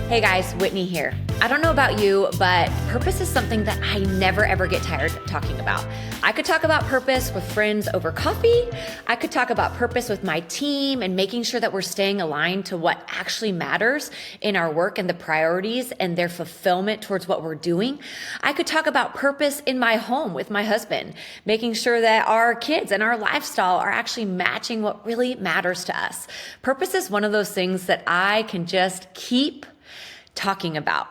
Hey guys, Whitney here. I don't know about you, but purpose is something that I never ever get tired talking about. I could talk about purpose with friends over coffee. I could talk about purpose with my team and making sure that we're staying aligned to what actually matters in our work and the priorities and their fulfillment towards what we're doing. I could talk about purpose in my home with my husband, making sure that our kids and our lifestyle are actually matching what really matters to us. Purpose is one of those things that I can just keep talking about.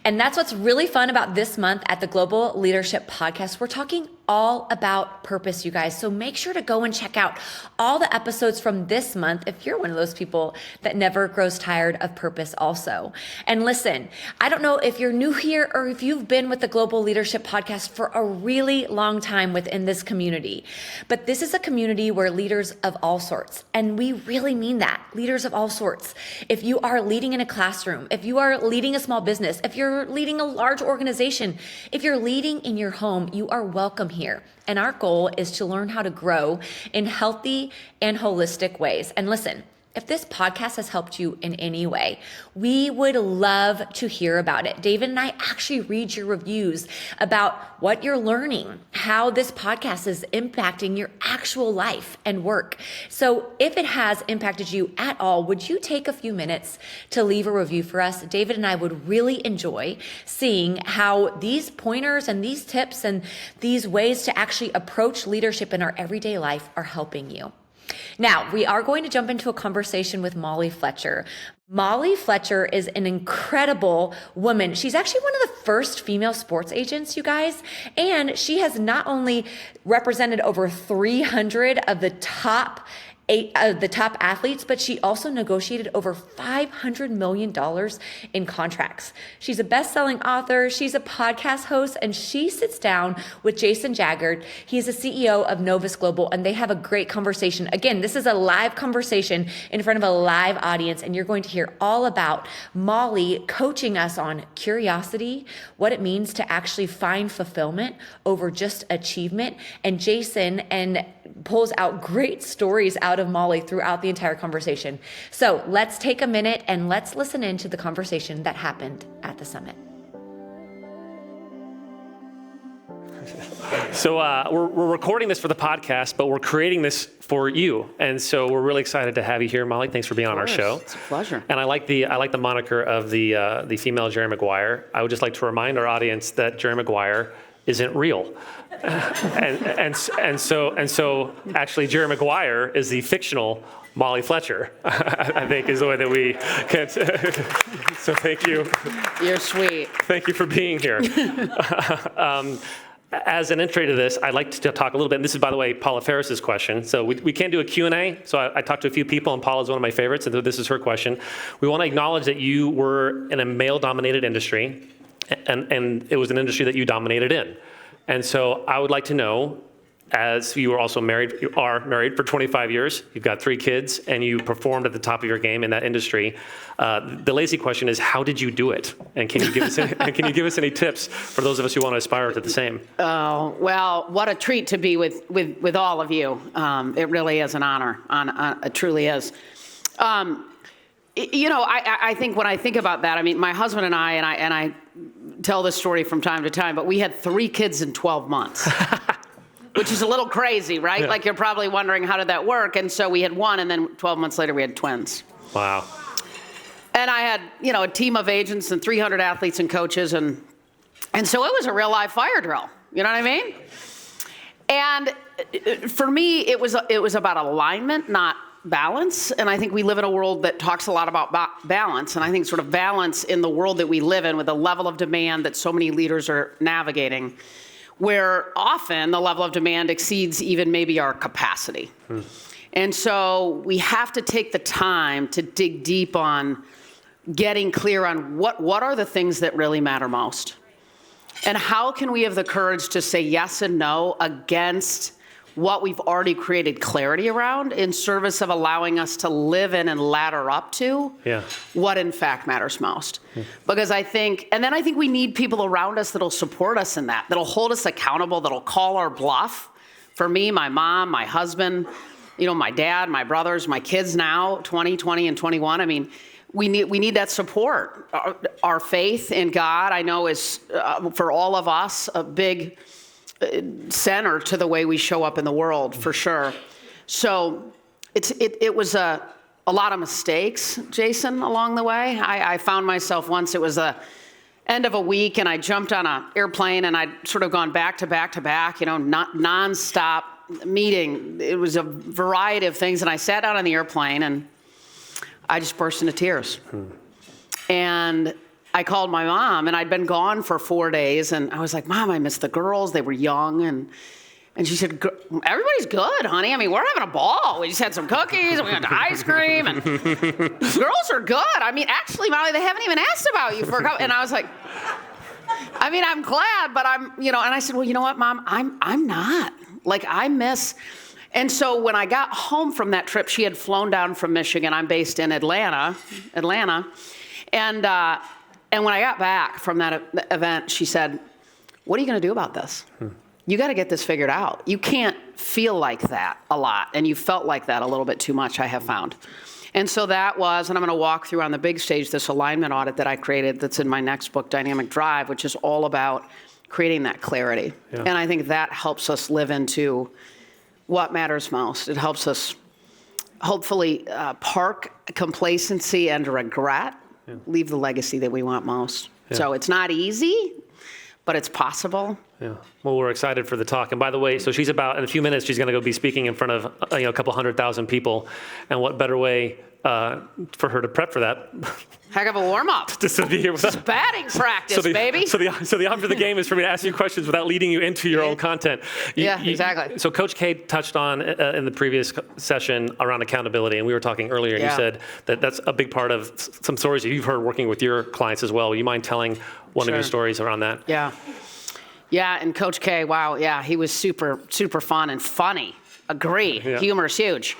And that's what's really fun about this month at the Global Leadership Podcast. We're talking all about purpose, you guys. So make sure to go and check out all the episodes from this month if you're one of those people that never grows tired of purpose also. And listen, I don't know if you're new here or if you've been with the Global Leadership Podcast for a really long time within this community, but this is a community where leaders of all sorts, and we really mean that, leaders of all sorts. If you are leading in a classroom, if you are leading a small business, if you're leading a large organization, if you're leading in your home, you are welcome here. And our goal is to learn how to grow in healthy and holistic ways. And listen, if this podcast has helped you in any way, we would love to hear about it. David and I actually read your reviews about what you're learning, how this podcast is impacting your actual life and work. So if it has impacted you at all, would you take a few minutes to leave a review for us? David and I would really enjoy seeing how these pointers and these tips and these ways to actually approach leadership in our everyday life are helping you. Now, we are going to jump into a conversation with Molly Fletcher. Molly Fletcher is an incredible woman. She's actually one of the first female sports agents, you guys. And she has not only represented over 300 of the top athletes, but she also negotiated over $500 million in contracts. She's a best-selling author, she's a podcast host, and she sits down with Jason Jaggard. He's the CEO of Novus Global, and they have a great conversation. Again, this is a live conversation in front of a live audience, and you're going to hear all about Molly coaching us on curiosity, what it means to actually find fulfillment over just achievement, and Jason pulls out great stories out of Molly throughout the entire conversation. So let's take a minute and let's listen into the conversation that happened at the summit. So we're recording this for the podcast, but we're creating this for you. And so we're really excited to have you here, Molly. Thanks for being on our show. It's a pleasure. And I like the moniker of the female Jerry Maguire. I would just like to remind our audience that Jerry Maguire isn't real. and so actually Jerry Maguire is the fictional Molly Fletcher, I think is the way that we can. So thank you. You're sweet. Thank you for being here. As an intro to this, I'd like to talk a little bit, and this is, by the way, Paula Ferris's question. So we can't do a Q&A, so I talked to a few people, and Paula's one of my favorites, and this is her question. We want to acknowledge that you were in a male-dominated industry, and it was an industry that you dominated in. And so I would like to know, as you are also married, you are married for 25 years, you've got 3 kids, and you performed at the top of your game in that industry. The lazy question is, how did you do it? And can you give us any tips for those of us who want to aspire to the same? Oh, well, what a treat to be with all of you. It really is an honor. It truly is. I think when I think about that, I mean, my husband and I tell this story from time to time, but we had 3 kids in 12 months, which is a little crazy, right? Yeah. Like you're probably wondering, how did that work? And so we had 1, and then 12 months later we had twins. Wow. And I had, a team of agents and 300 athletes and coaches, and so it was a real live fire drill. You know what I mean? And for me, it was about alignment, not balance. And I think we live in a world that talks a lot about balance. And I think sort of balance in the world that we live in, with the level of demand that so many leaders are navigating, where often the level of demand exceeds even maybe our capacity. And so we have to take the time to dig deep on getting clear on what are the things that really matter most. And how can we have the courage to say yes and no against what we've already created clarity around, in service of allowing us to live in and ladder up to what in fact matters most. Because I think we need people around us that'll support us in that, that'll hold us accountable, that'll call our bluff. For me, my mom, my husband, my dad, my brothers, my kids now, 20, and 21. I mean, we need that support. Our faith in God, I know, is for all of us a big center to the way we show up in the world, for sure. So it was a lot of mistakes, Jason, along the way. I found myself once, it was the end of a week, and I jumped on an airplane, and I'd sort of gone back to back to back, nonstop meeting. It was a variety of things, and I sat down on the airplane, and I just burst into tears. And I called my mom, and I'd been gone for 4 days, and I was like, Mom, I miss the girls. They were young, and she said, everybody's good, honey. I mean, we're having a ball. We just had some cookies, and we went to ice cream, and girls are good. I mean, actually, Molly, they haven't even asked about you for a couple. And I was like, I mean, I'm glad, but and I said, well, you know what, Mom, I'm not. Like, I miss. And so when I got home from that trip, she had flown down from Michigan. I'm based in Atlanta. And when I got back from that event, she said, what are you going to do about this? You got to get this figured out. You can't feel like that a lot. And you felt like that a little bit too much, I have found. And so that was, and I'm going to walk through on the big stage, this alignment audit that I created that's in my next book, Dynamic Drive, which is all about creating that clarity. Yeah. And I think that helps us live into what matters most. It helps us hopefully park complacency and regret, leave the legacy that we want most. Yeah. So it's not easy, but it's possible. Yeah. Well, we're excited for the talk. And by the way, so she's in a few minutes, she's going to go be speaking in front of a couple 100,000 people. And what better way for her to prep for that? Heck of a warm-up. Just to be here with us. Batting practice, baby. So the option of the game is for me to ask you questions without leading you into your own content. Exactly. So Coach K touched on in the previous session around accountability, and we were talking earlier, and you said that that's a big part of some stories that you've heard working with your clients as well. Would you mind telling one of your stories around that? Yeah, and Coach K, wow, he was super, super fun and funny. Agree. Yeah. Humor is huge.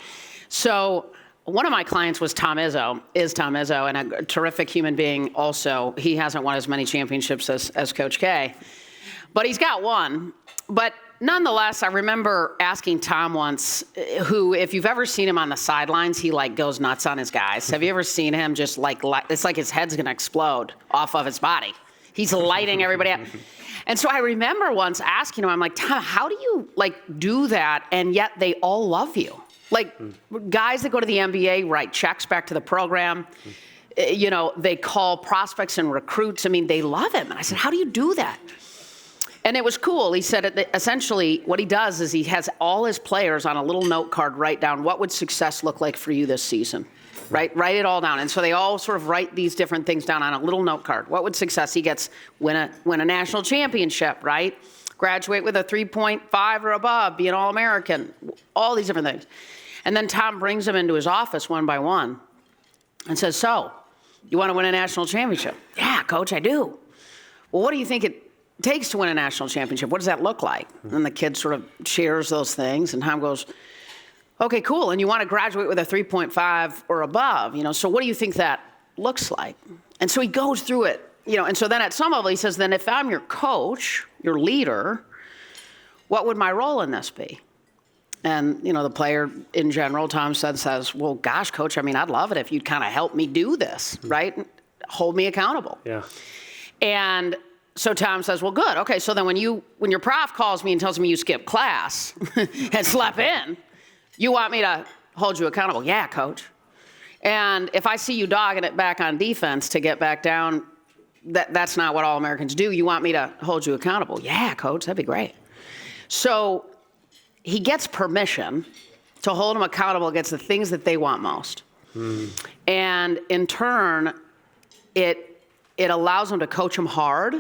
So one of my clients was Tom Izzo, and a terrific human being also. He hasn't won as many championships as Coach K, but he's got one. But nonetheless, I remember asking Tom once, who, if you've ever seen him on the sidelines, he goes nuts on his guys. Have you ever seen him just it's like his head's gonna explode off of his body. He's lighting everybody up. And so I remember once asking him, I'm like, Tom, how do you do that and yet they all love you? Guys that go to the NBA write checks back to the program. They call prospects and recruits. I mean, they love him. And I said, how do you do that? And it was cool. He said essentially what he does is he has all his players on a little note card write down what would success look like for you this season. Right? Write it all down. And so they all sort of write these different things down on a little note card. What would success? He gets win a national championship, right? Graduate with a 3.5 or above, be an All-American, all these different things. And then Tom brings them into his office one by one and says, so, you want to win a national championship? Yeah, Coach, I do. Well, what do you think it takes to win a national championship? What does that look like? And the kid sort of shares those things, and Tom goes, okay, cool. And you want to graduate with a 3.5 or above, so what do you think that looks like? And so he goes through it, and so then at some level he says, then if I'm your coach, your leader, what would my role in this be? And, the player in general, Tom says, well, gosh, Coach, I mean, I'd love it if you'd kind of help me do this, right? Hold me accountable. Yeah. And so Tom says, well, good. Okay, so then when your prof calls me and tells me you skipped class and slept in, you want me to hold you accountable? Yeah, Coach. And if I see you dogging it back on defense to get back down, that's not what All-Americans do. You want me to hold you accountable? Yeah, Coach, that'd be great. So he gets permission to hold them accountable against the things that they want most. And in turn, it allows them to coach them hard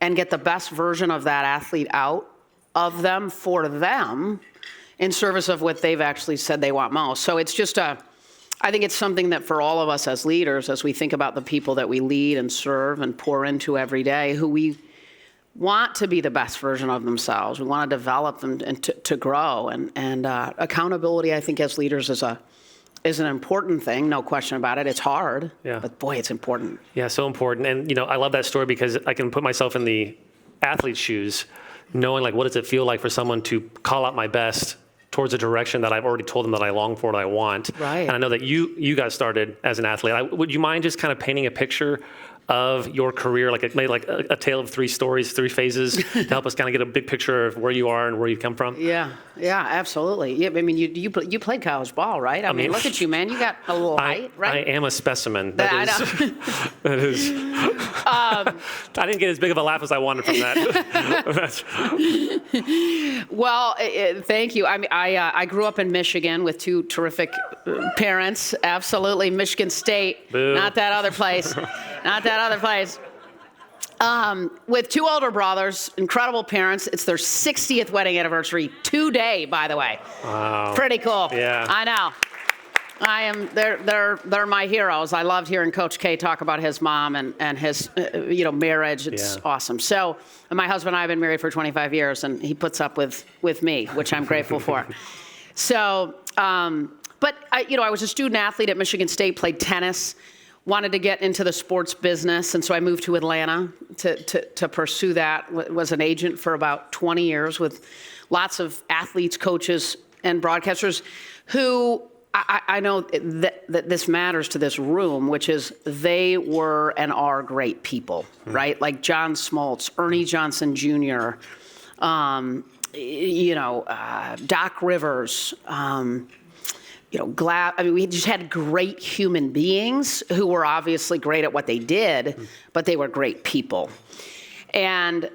and get the best version of that athlete out of them for them, in service of what they've actually said they want most. So it's just I think it's something that for all of us as leaders, as we think about the people that we lead and serve and pour into every day, who we want to be the best version of themselves, we want to develop them and to grow. And accountability, I think, as leaders is an important thing, no question about it. It's hard, but boy, it's important. Yeah, so important. And, I love that story because I can put myself in the athlete's shoes, knowing what does it feel like for someone to call out my best towards a direction that I've already told them that I long for, that I want. Right. And I know that you guys started as an athlete. Would you mind just kind of painting a picture of your career, like a tale of 3 stories, 3 phases, to help us kind of get a big picture of where you are and where you've come from? Yeah, absolutely. Yeah, I mean, you played college ball, right? I mean, look at you, man. You got a little height, right? I am a specimen. I know. That is. I didn't get as big of a laugh as I wanted from that. Well, thank you. I mean, I grew up in Michigan with 2 terrific parents. Absolutely, Michigan State, Boo. not that other place. Not that other place. With 2 older brothers, incredible parents. It's their 60th wedding anniversary today, by the way. Wow. Pretty cool. Yeah. I know. They're my heroes. I loved hearing Coach K talk about his mom and his marriage. It's awesome. So, and my husband and I have been married for 25 years, and he puts up with me, which I'm grateful for. So, but I was a student athlete at Michigan State, played tennis. Wanted to get into the sports business, and so I moved to Atlanta to pursue that. Was an agent for about 20 years with lots of athletes, coaches, and broadcasters who I know that this matters to this room, which is they were and are great people, right? Like John Smoltz, Ernie Johnson Jr., Doc Rivers, we just had great human beings who were obviously great at what they did, but they were great people. And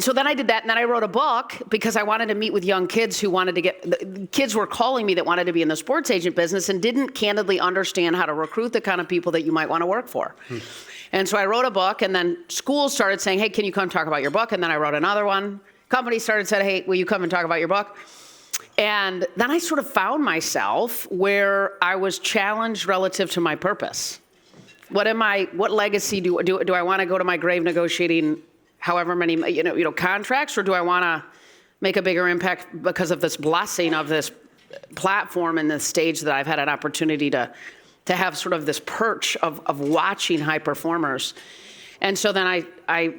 so then I did that, and then I wrote a book because I wanted to meet with young kids who wanted to kids were calling me that wanted to be in the sports agent business and didn't candidly understand how to recruit the kind of people that you might want to work for. And so I wrote a book, and then schools started saying, hey, can you come talk about your book? And then I wrote another one. Companies said, hey, will you come and talk about your book? And then I sort of found myself where I was challenged relative to my purpose. What legacy do I want to go to my grave negotiating however many contracts, or do I want to make a bigger impact because of this blessing of this platform and this stage that I've had an opportunity to have sort of this perch of watching high performers. And so then I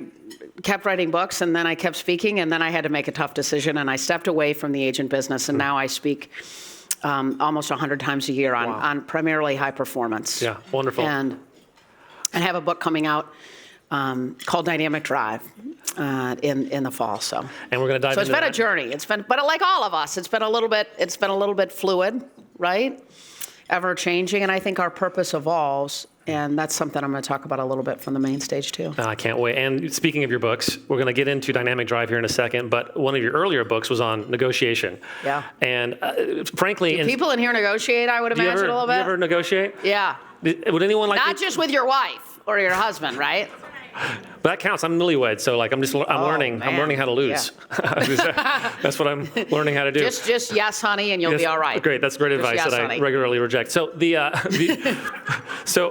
kept writing books, and then I kept speaking, and then I had to make a tough decision, and I stepped away from the agent business, and now I speak almost 100 times a year on primarily high performance. Yeah, wonderful. And have a book coming out called Dynamic Drive in the fall. So. And we're going to dive into that. So it's been a journey. But like all of us, it's been a little bit fluid, right? Ever changing, and I think our purpose evolves. And that's something I'm going to talk about a little bit from the main stage, too. I can't wait. And speaking of your books, we're going to get into Dynamic Drive here in a second, but one of your earlier books was on negotiation. Yeah. And frankly... Do people in here negotiate, I would imagine, a little bit? Do you ever negotiate? Yeah. Would anyone like... Not just with your wife or your husband, right? But that counts. I'm newlywed, so I'm learning. Man. I'm learning how to lose. Yeah. That's what I'm learning how to do. Just yes, honey, and you'll be all right. Great. That's great advice that I regularly reject. So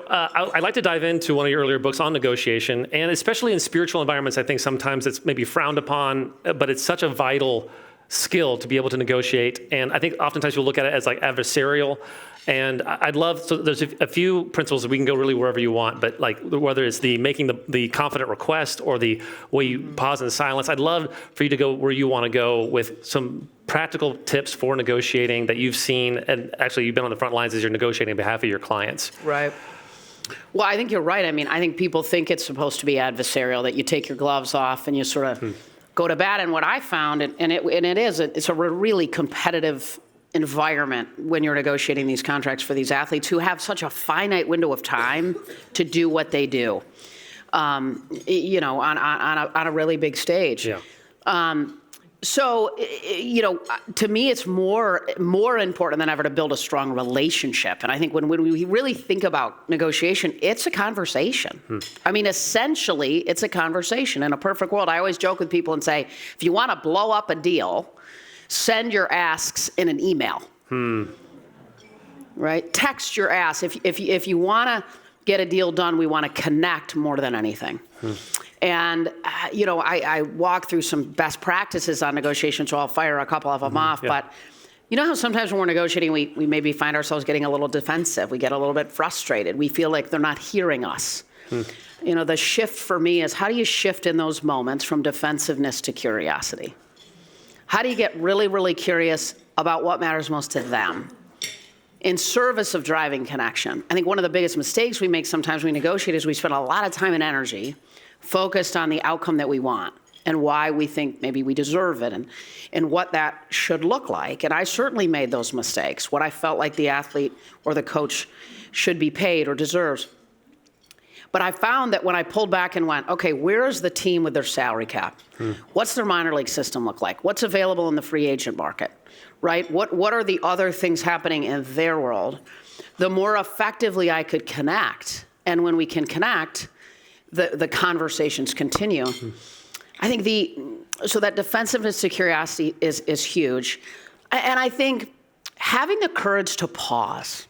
I'd like to dive into one of your earlier books on negotiation, and especially in spiritual environments. I think sometimes it's maybe frowned upon, but it's such a vital skill to be able to negotiate. And I think oftentimes you'll look at it as like adversarial. And I'd love, so there's a few principles that we can go really wherever you want, but like whether it's the making the confident request or the way you pause in silence, I'd love for you to go where you want to go with some practical tips for negotiating that you've seen, and actually you've been on the front lines as you're negotiating on behalf of your clients. Right. Well, I think you're right. I mean, I think people think it's supposed to be adversarial, that you take your gloves off and you sort of go to bat. And what I found, it's a really competitive environment when you're negotiating these contracts for these athletes who have such a finite window of time to do what they do, on a really big stage. Yeah. So, to me, it's more important than ever to build a strong relationship. And I think when we really think about negotiation, it's a conversation. I mean, essentially, it's a conversation. In a perfect world, I always joke with people and say, if you want to blow up a deal, send your asks in an email. Right? Text your asks. If you want to get a deal done, we want to connect more than anything. And, I walk through some best practices on negotiation, so I'll fire a couple of them off. Yeah. But you know how sometimes when we're negotiating, we maybe find ourselves getting a little defensive. We get a little bit frustrated. We feel like they're not hearing us. The shift for me is, how do you shift in those moments from defensiveness to curiosity? How do you get really, really curious about what matters most to them in service of driving connection. I think one of the biggest mistakes we make sometimes when we negotiate is we spend a lot of time and energy focused on the outcome that we want and why we think maybe we deserve it and what that should look like. And I certainly made those mistakes, what I felt like the athlete or the coach should be paid or deserves. But I found that when I pulled back and went, okay, where is the team with their salary cap? What's their minor league system look like? What's available in the free agent market, right? What are the other things happening in their world? The more effectively I could connect, and when we can connect, the conversations continue. I think so that defensiveness to curiosity is huge. And I think having the courage to pause,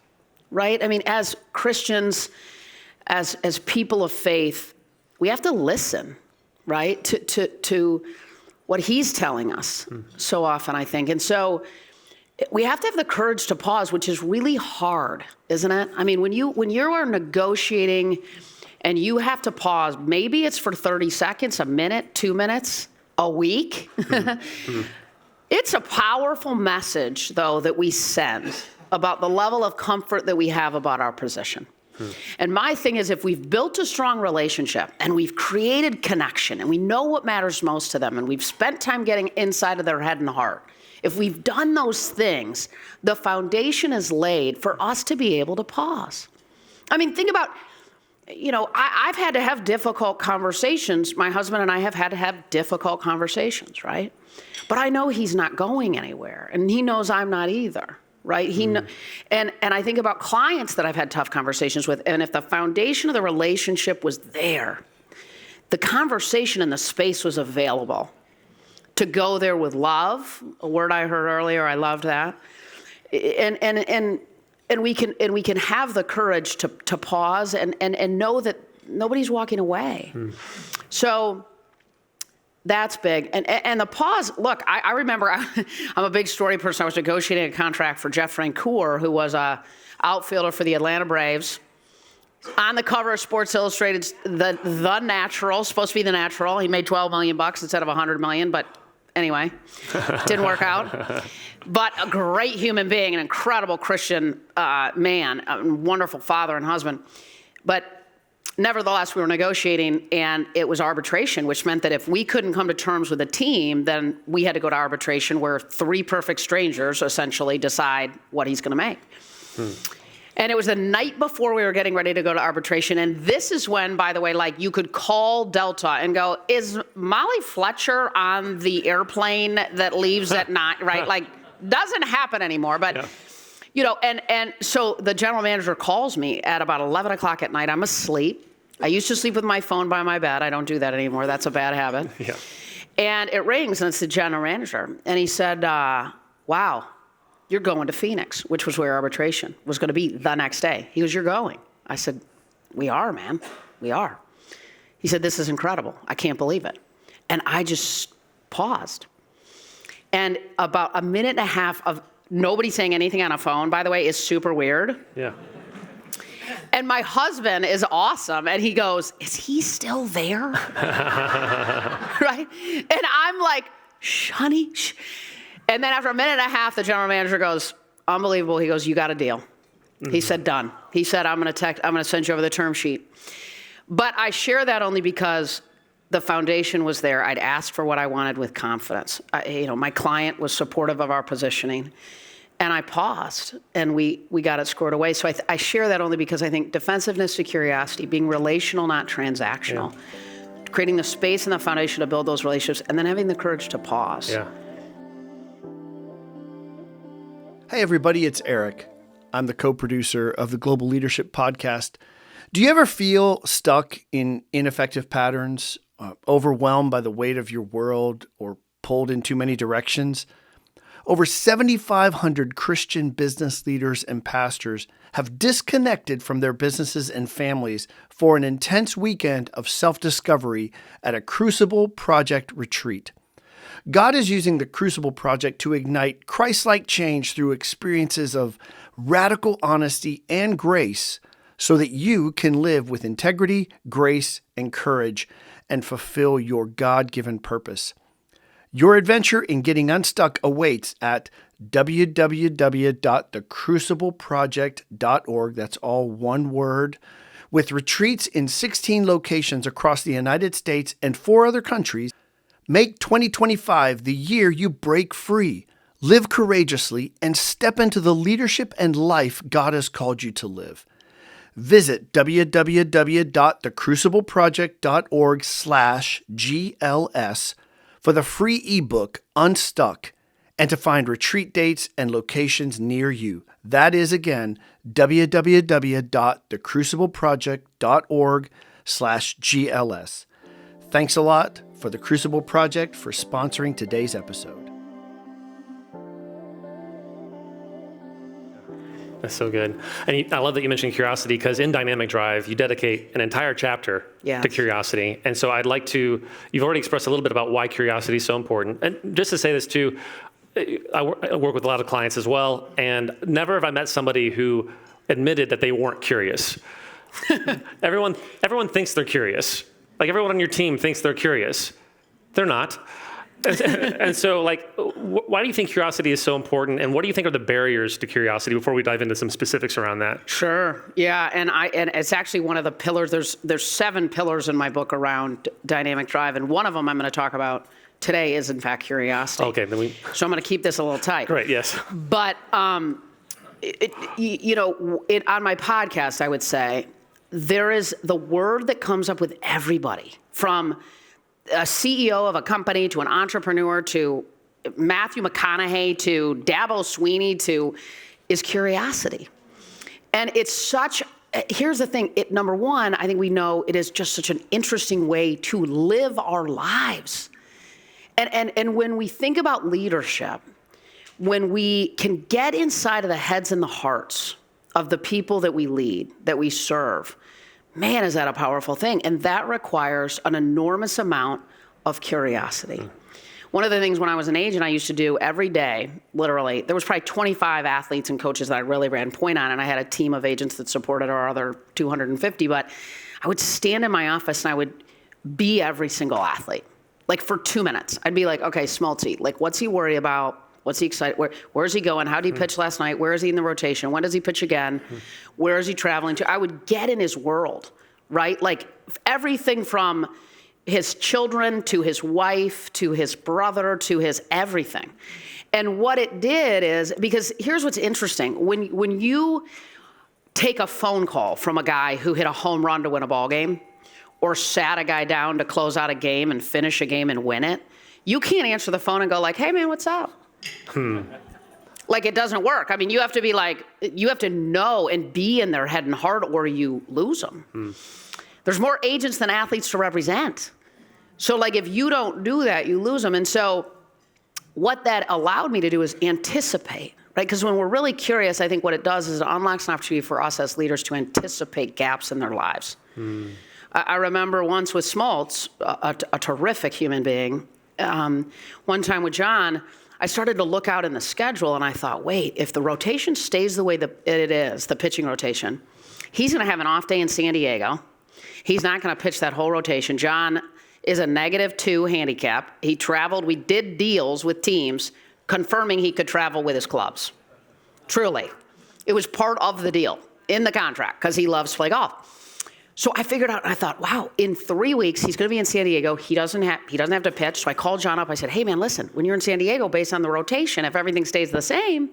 right? I mean, as Christians, as people of faith, we have to listen, right, to what he's telling us so often, I think. And so we have to have the courage to pause, which is really hard, isn't it? I mean, when you are negotiating and you have to pause, maybe it's for 30 seconds, a minute, 2 minutes, a week. It's a powerful message, though, that we send about the level of comfort that we have about our position. And my thing is, if we've built a strong relationship and we've created connection and we know what matters most to them and we've spent time getting inside of their head and heart, if we've done those things, the foundation is laid for us to be able to pause. I mean, think about, I've had to have difficult conversations. My husband and I have had to have difficult conversations, right? But I know he's not going anywhere, and he knows I'm not either. Right? And I think about clients that I've had tough conversations with, and if the foundation of the relationship was there, the conversation and the space was available to go there with love, a word I heard earlier, I loved that. And we can have the courage to pause and know that nobody's walking away. So that's big. And the pause, look, I remember, I'm a big story person. I was negotiating a contract for Jeff Francoeur, who was a outfielder for the Atlanta Braves. On the cover of Sports Illustrated's The Natural, supposed to be The Natural. He made $12 million instead of $100 million, but anyway, didn't work out. But a great human being, an incredible Christian man, a wonderful father and husband. But nevertheless, we were negotiating, and it was arbitration, which meant that if we couldn't come to terms with a team, then we had to go to arbitration, where three perfect strangers essentially decide what he's going to make. And it was the night before we were getting ready to go to arbitration. And this is when, by the way, like, you could call Delta and go, is Molly Fletcher on the airplane that leaves at 9, right? Like, doesn't happen anymore. But and so the general manager calls me at about 11 o'clock at night. I'm asleep. I used to sleep with my phone by my bed. I don't do that anymore. That's a bad habit. Yeah. And it rings, and it's the general manager. And he said, wow, you're going to Phoenix, which was where arbitration was going to be the next day. He goes, you're going. I said, we are, man. We are. He said, this is incredible. I can't believe it. And I just paused. And about a minute and a half of nobody saying anything on a phone, by the way, is super weird. Yeah. And my husband is awesome. And he goes, is he still there? Right? And I'm like, honey. And then after a minute and a half, the general manager goes, unbelievable. He goes, you got a deal. He said, done. He said, I'm going to send you over the term sheet. But I share that only because the foundation was there. I'd asked for what I wanted with confidence. My client was supportive of our positioning, and I paused, and we got it scored away. So I share that only because I think defensiveness to curiosity, being relational, not transactional, creating the space and the foundation to build those relationships, and then having the courage to pause. Yeah. Hey everybody, it's Eric. I'm the co-producer of the Global Leadership Podcast. Do you ever feel stuck in ineffective patterns, overwhelmed by the weight of your world, or pulled in too many directions? Over 7,500 Christian business leaders and pastors have disconnected from their businesses and families for an intense weekend of self-discovery at a Crucible Project retreat. God is using the Crucible Project to ignite Christ-like change through experiences of radical honesty and grace so that you can live with integrity, grace, and courage and fulfill your God-given purpose. Your adventure in getting unstuck awaits at www.thecrucibleproject.org. That's all one word. With retreats in 16 locations across the United States and 4 other countries, make 2025 the year you break free, live courageously, and step into the leadership and life God has called you to live. Visit www.thecrucibleproject.org/GLS for the free ebook Unstuck and to find retreat dates and locations near you. That is, again, www.thecrucibleproject.org/GLS. Thanks a lot for the Crucible Project for sponsoring today's episode. That's so good. And I love that you mentioned curiosity, because in Dynamic Drive, you dedicate an entire chapter to curiosity. And so you've already expressed a little bit about why curiosity is so important. And just to say this too, I work with a lot of clients as well, and never have I met somebody who admitted that they weren't curious. Everyone thinks they're curious. Like, everyone on your team thinks they're curious. They're not. And so, why do you think curiosity is so important, and what do you think are the barriers to curiosity, before we dive into some specifics around that? Sure. Yeah, and it's actually one of the pillars. There's 7 pillars in my book around Dynamic Drive, and one of them I'm going to talk about today is, in fact, curiosity. Okay, So I'm going to keep this a little tight. Great. Yes. But on my podcast, I would say there is the word that comes up with everybody, from a CEO of a company to an entrepreneur to Matthew McConaughey to Dabo Sweeney is curiosity. And here's the thing. Number one, I think we know it is just such an interesting way to live our lives. And when we think about leadership, when we can get inside of the heads and the hearts of the people that we lead, that we serve, man, is that a powerful thing. And that requires an enormous amount of curiosity. One of the things when I was an agent, I used to do every day, literally, there was probably 25 athletes and coaches that I really ran point on, and I had a team of agents that supported our other 250, but I would stand in my office and I would be every single athlete. Like, for 2 minutes. I'd be like, okay, Smoltzy, what's he worried about? What's he excited? Where's he going? How did he pitch last night? Where is he in the rotation? When does he pitch again? Where is he traveling to? I would get in his world, right? Like, everything from his children to his wife to his brother to his everything. And what it did is, because here's what's interesting. When you take a phone call from a guy who hit a home run to win a ball game, or sat a guy down to close out a game and finish a game and win it, you can't answer the phone and go like, hey man, what's up? Like, it doesn't work. I mean, you have to be you have to know and be in their head and heart, or you lose them. There's more agents than athletes to represent. So if you don't do that, you lose them. And so what that allowed me to do is anticipate, right? Because when we're really curious, I think what it does is it unlocks an opportunity for us as leaders to anticipate gaps in their lives. I remember once with Smoltz, a terrific human being, one time with John, I started to look out in the schedule and I thought, wait, if the rotation stays the way that it is, the pitching rotation, he's going to have an off day in San Diego. He's not going to pitch that whole rotation. John is a -2 handicap. He traveled. We did deals with teams confirming he could travel with his clubs. Truly. It was part of the deal in the contract because he loves to play golf. So I figured out, and I thought, wow, in 3 weeks, he's going to be in San Diego. He doesn't have to pitch. So I called John up. I said, hey, man, listen, when you're in San Diego, based on the rotation, if everything stays the same,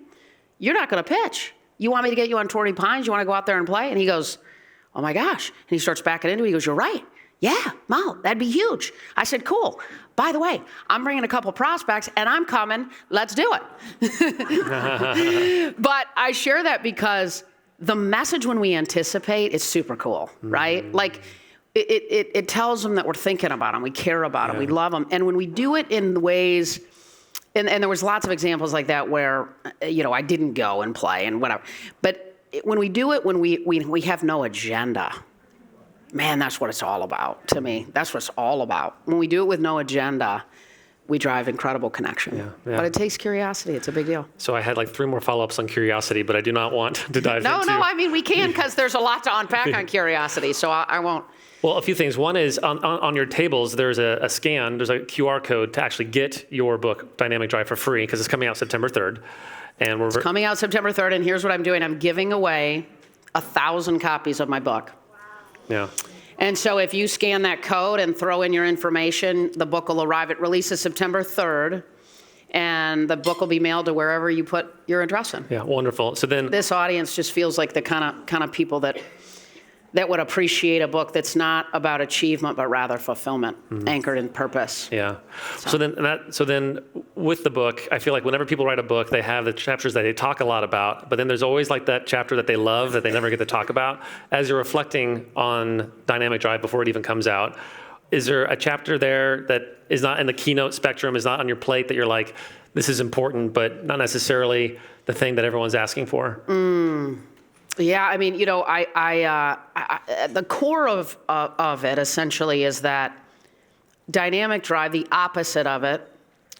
you're not going to pitch. You want me to get you on Torrey Pines? You want to go out there and play? And he goes, oh, my gosh. And he starts backing into it. He goes, you're right. Yeah, Mo, that'd be huge. I said, cool. By the way, I'm bringing a couple prospects, and I'm coming. Let's do it. But I share that because the message when we anticipate is super cool, right? It tells them that we're thinking about them, we care about them, we love them. And when we do it in ways, and there was lots of examples like that where, I didn't go and play and whatever. But when we do it, when we have no agenda, man, that's what it's all about to me. That's what it's all about. When we do it with no agenda, we drive incredible connection. Yeah. But it takes curiosity. It's a big deal. So I had like 3 more follow-ups on curiosity, but I do not want to dive into. No, I mean, we can, because there's a lot to unpack on curiosity, so I won't. Well, a few things. One is on your tables, there's a scan, there's a QR code to actually get your book, Dynamic Drive, for free, because it's coming out September 3rd. And It's coming out September 3rd, and here's what I'm doing. I'm giving away 1,000 copies of my book. Yeah. And so if you scan that code and throw in your information, the book will arrive. It releases September 3rd, and the book will be mailed to wherever you put your address in. Yeah, wonderful. So then This audience just feels like the kind of people that would appreciate a book that's not about achievement, but rather fulfillment, anchored in purpose. Yeah. So then with the book, I feel like whenever people write a book, they have the chapters that they talk a lot about, but then there's always like that chapter that they love that they never get to talk about. As you're reflecting on Dynamic Drive before it even comes out, is there a chapter there that is not in the keynote spectrum, is not on your plate, that you're like, this is important, but not necessarily the thing that everyone's asking for? Yeah, I mean, the core of it essentially is that Dynamic Drive, the opposite of it.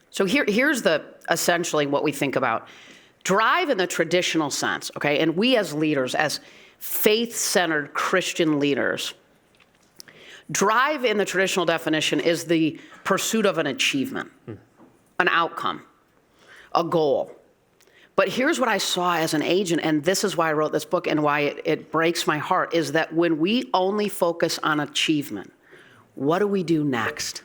So here's essentially what we think about. Drive in the traditional sense, okay? And we as leaders, as faith-centered Christian leaders, drive in the traditional definition is the pursuit of an achievement, an outcome, a goal. But here's what I saw as an agent, and this is why I wrote this book and why it breaks my heart, is that when we only focus on achievement, what do we do next?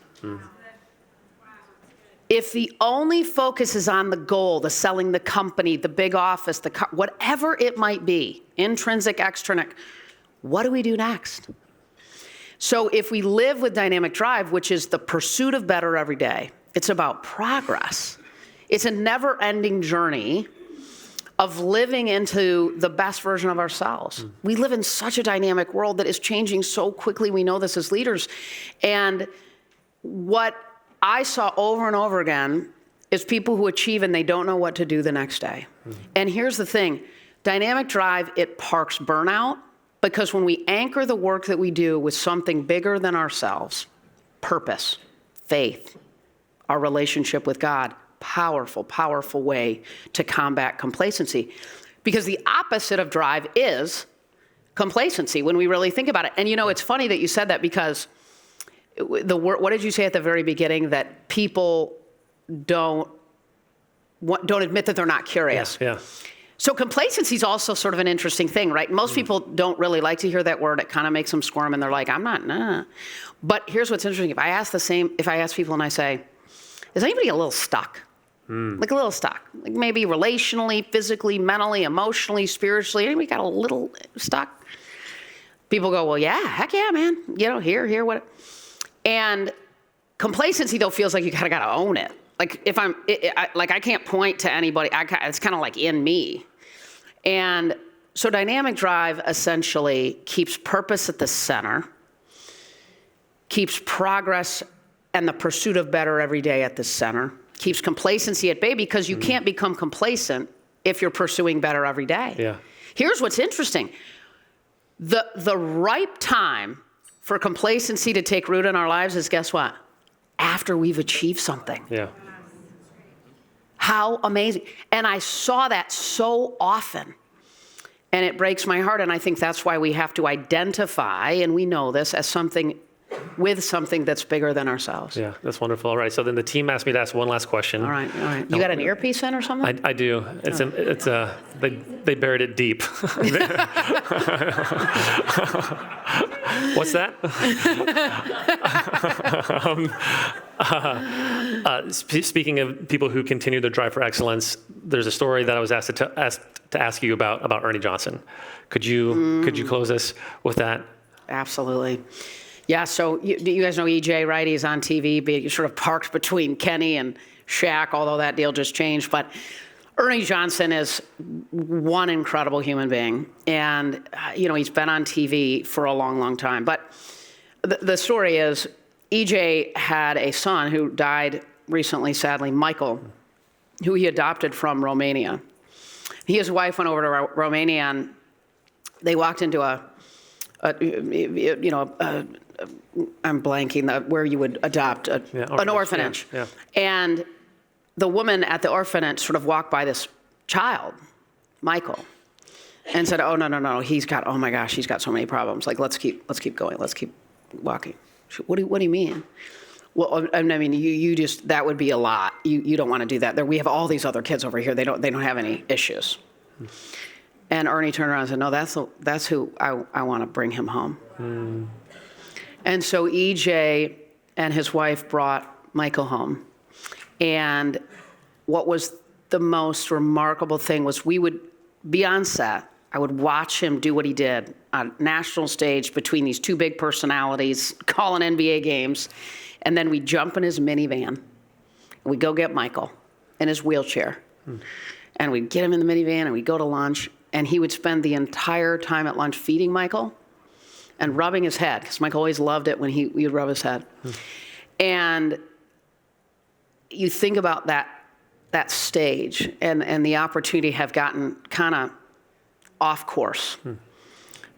If the only focus is on the goal, the selling the company, the big office, the car, whatever it might be, intrinsic, extrinsic, what do we do next? So if we live with Dynamic Drive, which is the pursuit of better every day, it's about progress. It's a never-ending journey of living into the best version of ourselves. We live in such a dynamic world that is changing so quickly. We know this as leaders. And what I saw over and over again is people who achieve and they don't know what to do the next day. And here's the thing. Dynamic Drive, it parks burnout, because when we anchor the work that we do with something bigger than ourselves, purpose, faith, our relationship with God, powerful, powerful way to combat complacency. Because the opposite of drive is complacency when we really think about it. And it's funny that you said that, because the word, what did you say at the very beginning? That people don't admit that they're not curious. Yeah. So complacency is also sort of an interesting thing, right? Most people don't really like to hear that word. It kind of makes them squirm, and they're like, I'm not, nah. But here's what's interesting. If I ask people and I say, is anybody a little stuck? Like a little stuck, like maybe relationally, physically, mentally, emotionally, spiritually. Anybody got a little stuck? People go, well, yeah, heck yeah, man. Here, what? And complacency, though, feels like you kind of got to own it. Like if I can't point to anybody. It's kind of like in me. And so Dynamic Drive essentially keeps purpose at the center, keeps progress and the pursuit of better every day at the center, keeps complacency at bay, because you can't become complacent if you're pursuing better every day. Yeah. Here's what's interesting. The ripe time for complacency to take root in our lives is, guess what? After we've achieved something. Yeah. How amazing. And I saw that so often. And it breaks my heart. And I think that's why we have to identify, and we know this, as something that's bigger than ourselves. Yeah, that's wonderful. All right, so then the team asked me to ask one last question. All right. You got an earpiece in or something? I do. They buried it deep. What's that? Speaking of people who continue their drive for excellence, there's a story that I was asked to ask you about Ernie Johnson. Could you close us with that? Absolutely. Yeah, so you guys know EJ, right? He's on TV, being sort of parked between Kenny and Shaq, although that deal just changed. But Ernie Johnson is one incredible human being. And, he's been on TV for a long, long time. But the story is, EJ had a son who died recently, sadly, Michael, who he adopted from Romania. He and his wife went over to Romania, and they walked into a I'm blanking, where you would adopt an orphanage. Yeah. And the woman at the orphanage sort of walked by this child, Michael, and said, "Oh, no, he's got so many problems. Like, let's keep going. Let's keep walking." She, what do you mean? Well, I mean, you just, that would be a lot. You don't want to do that. We have all these other kids over here. They don't have any issues. And Ernie turned around and said, "No, that's who I want to bring him home." And so EJ and his wife brought Michael home. And what was the most remarkable thing was we would be on set. I would watch him do what he did on national stage between these two big personalities, calling NBA games. And then we'd jump in his minivan. And we'd go get Michael in his wheelchair. And we'd get him in the minivan and we'd go to lunch. And he would spend the entire time at lunch feeding Michael and rubbing his head, because Michael always loved it when he would rub his head. And you think about that stage and the opportunity to have gotten kind of off course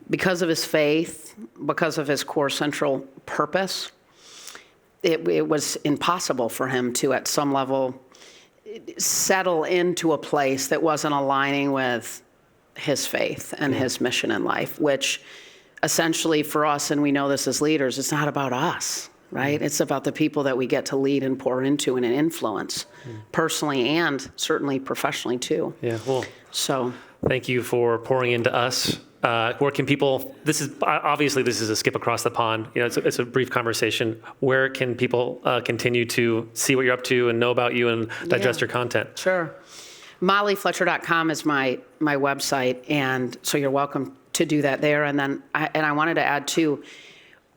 because of his faith, because of his core central purpose. It was impossible for him to, at some level, settle into a place that wasn't aligning with his faith and his mission in life, which essentially for us, and we know this as leaders, it's not about us, right? It's about the people that we get to lead and pour into and influence personally and certainly professionally too. Yeah, well, so thank you for pouring into us. Where can people, this is a skip across the pond. It's a brief conversation. Where can people continue to see what you're up to and know about you and digest your content? Sure. MollyFletcher.com is my website, and so you're welcome to do that there. And then I wanted to add too,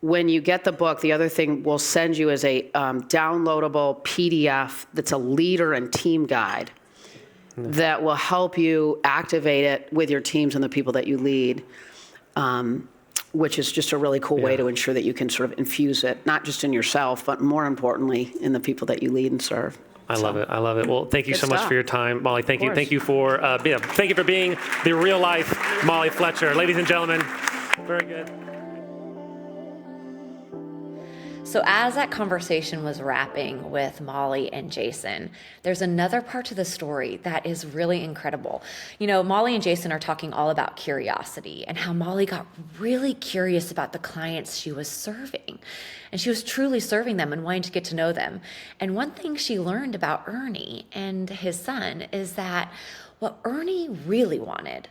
when you get the book, the other thing we'll send you is a downloadable PDF that's a leader and team guide that will help you activate it with your teams and the people that you lead, which is just a really cool way to ensure that you can sort of infuse it, not just in yourself, but more importantly, in the people that you lead and serve. I love it. Well, thank you so much for your time, Molly. Thank you for being the real life Molly Fletcher, ladies and gentlemen. Very good. So as that conversation was wrapping with Molly and Jason, there's another part to the story that is really incredible. Molly and Jason are talking all about curiosity and how Molly got really curious about the clients she was serving. And she was truly serving them and wanting to get to know them. And one thing she learned about Ernie and his son is that what Ernie really wanted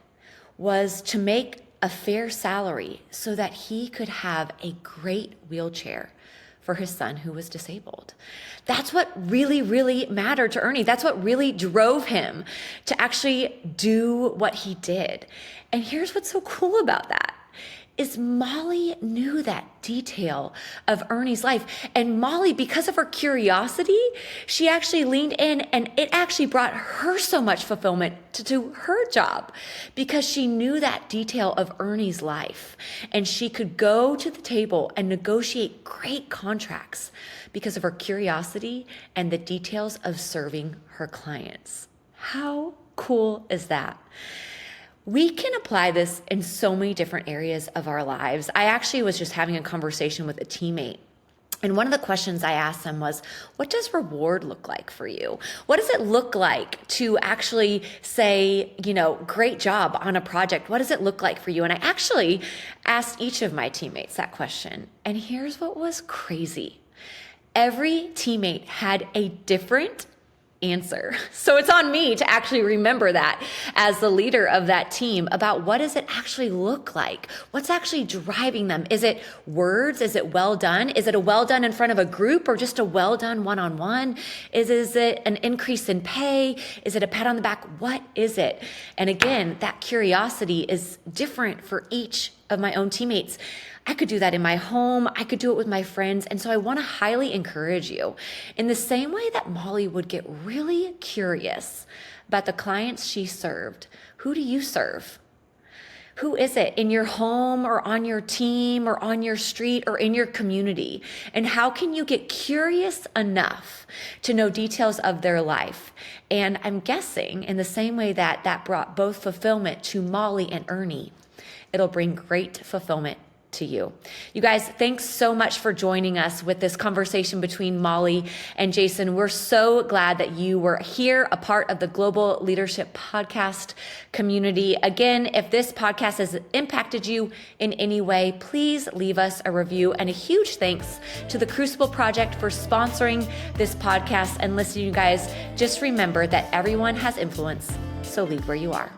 was to make a fair salary so that he could have a great wheelchair for his son who was disabled. That's what really, really mattered to Ernie. That's what really drove him to actually do what he did. And here's what's so cool about that, is Molly knew that detail of Ernie's life. And Molly, because of her curiosity, she actually leaned in, and it actually brought her so much fulfillment to do her job, because she knew that detail of Ernie's life. And she could go to the table and negotiate great contracts because of her curiosity and the details of serving her clients. How cool is that? We can apply this in so many different areas of our lives. I actually was just having a conversation with a teammate, and one of the questions I asked them was, what does reward look like for you? What does it look like to actually say, great job on a project? What does it look like for you? And I actually asked each of my teammates that question. And here's what was crazy. Every teammate had a different answer. So it's on me to actually remember that as the leader of that team, about what does it actually look like? What's actually driving them? Is it words? Is it well done? Is it a well done in front of a group, or just a well done one-on-one? Is it an increase in pay? Is it a pat on the back? What is it? And again, that curiosity is different for each of my own teammates. I could do that in my home. I could do it with my friends. And so I want to highly encourage you, in the same way that Molly would get really curious about the clients she served. Who do you serve? Who is it in your home, or on your team, or on your street, or in your community? And how can you get curious enough to know details of their life? And I'm guessing in the same way that brought both fulfillment to Molly and Ernie, it'll bring great fulfillment to you. You guys, thanks so much for joining us with this conversation between Molly and Jason. We're so glad that you were here, a part of the Global Leadership Podcast community. Again, if this podcast has impacted you in any way, please leave us a review, and a huge thanks to the Crucible Project for sponsoring this podcast. And listen, you guys, just remember that everyone has influence, so lead where you are.